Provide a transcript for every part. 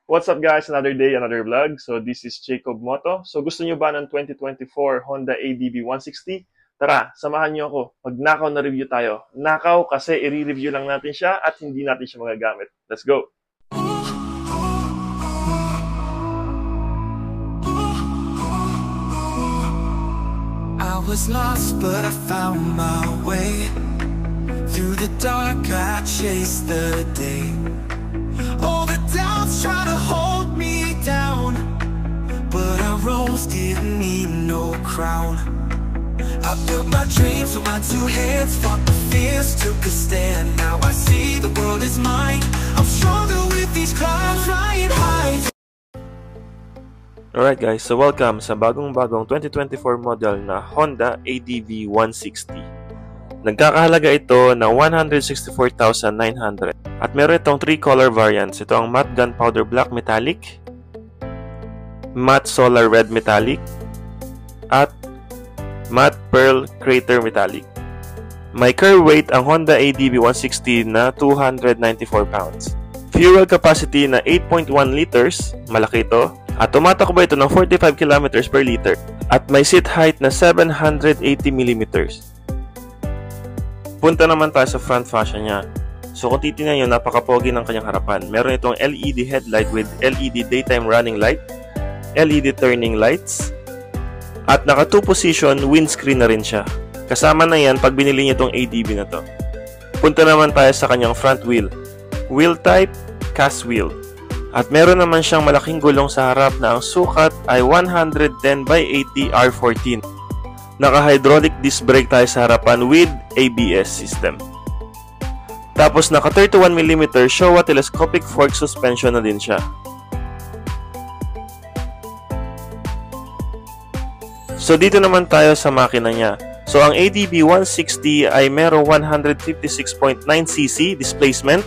What's up guys? Another day, another vlog. So this is Jacob Moto. So gusto nyo ba ng 2024 Honda ADV 160? Tara, samahan nyo ako. Mag-nakaw na review tayo. Nakaw kasi i-review lang natin siya at hindi natin siya magagamit. Let's go! I was lost but I found my way. Through the dark I chased the day. All the doubts try to hold me down, but I rose, didn't need no crown. I built my dreams with my two hands, fought the fears, took a stand. Now I see the world is mine. I'm stronger with these clouds flying high. Alright guys, so welcome sa bagong-bagong 2024 model na Honda ADV 160. Nagkakahalaga ito ng 164,900 at meron itong 3 color variants. Ito ang matte gunpowder black metallic, matte solar red metallic, at matte pearl crater metallic. May curve weight ang Honda ADV 160 na 294 pounds. Fuel capacity na 8.1 liters, malaki ito. At tumatakbo ito ng 45 km per liter at may seat height na 780 mm. Punta naman tayo sa front fascia niya. So kung titingnan nyo, napaka-pogi ng kanyang harapan. Meron itong LED headlight with LED daytime running light, LED turning lights, at naka 2 position windscreen na rin siya. Kasama na yan pag binili nyo itong ADV na to. Punta naman tayo sa kanyang front wheel. Wheel type, cast wheel. At meron naman siyang malaking gulong sa harap na ang sukat ay 110/80 R14. Naka-hydraulic disc brake tayo sa harapan with ABS system. Tapos naka 31mm Showa telescopic fork suspension na din siya. So dito naman tayo sa makina niya. So ang ADV 160 ay merong 156.9cc displacement,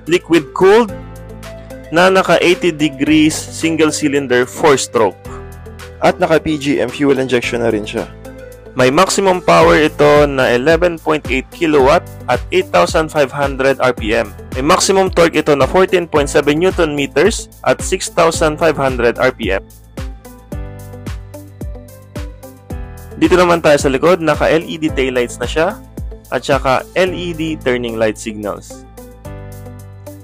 liquid cooled, na naka 80 degrees single cylinder 4-stroke at naka PGM fuel injection na rin siya. May maximum power ito na 11.8 kW at 8,500 RPM. May maximum torque ito na 14.7 Nm at 6,500 RPM. Dito naman tayo sa likod, naka LED taillights na siya at saka LED turning light signals.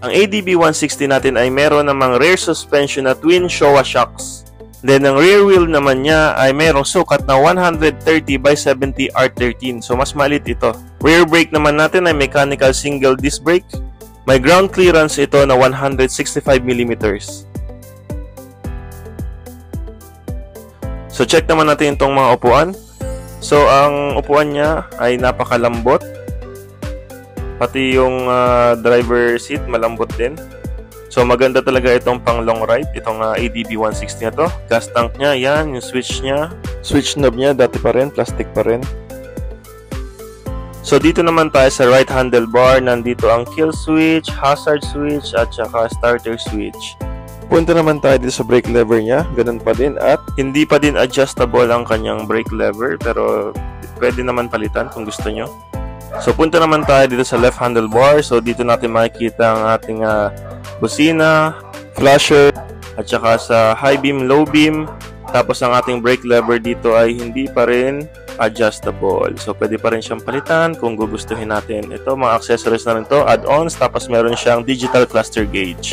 Ang ADV 160 natin ay meron namang rear suspension na twin Showa shocks. Then ang rear wheel naman niya ay merong sukat na 130/70 R13. So mas maliit ito. Rear brake naman natin ay mechanical single disc brake. May ground clearance ito na 165mm. So check naman natin itong mga upuan. So ang upuan niya ay napakalambot. Pati yung driver seat malambot din. So maganda talaga itong pang long ride, itong ADV 160 na to. Gas tank niya, yan, yung switch niya. Switch knob niya, dati pa rin, plastic pa rin. So dito naman tayo sa right handlebar, nandito ang kill switch, hazard switch, at saka starter switch. Punta naman tayo dito sa brake lever niya, ganun pa din. At hindi pa din adjustable ang kanyang brake lever, pero pwede naman palitan kung gusto nyo. So punta naman tayo dito sa left handlebar. So dito natin makikita ang ating busina, flasher, at saka sa high beam, low beam. Tapos ang ating brake lever dito ay hindi pa rin adjustable. So pwede pa rin siyang palitan kung gugustuhin natin. Ito mga accessories na rin to, add-ons. Tapos meron siyang digital cluster gauge.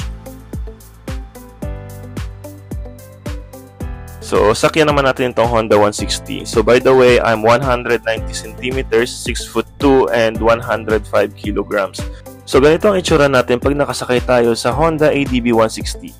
So, sakyan naman natin itong Honda 160. So, by the way, I'm 190 cm, 6'2", and 105 kg. So, ganito ang itsura natin pag nakasakay tayo sa Honda ADV 160.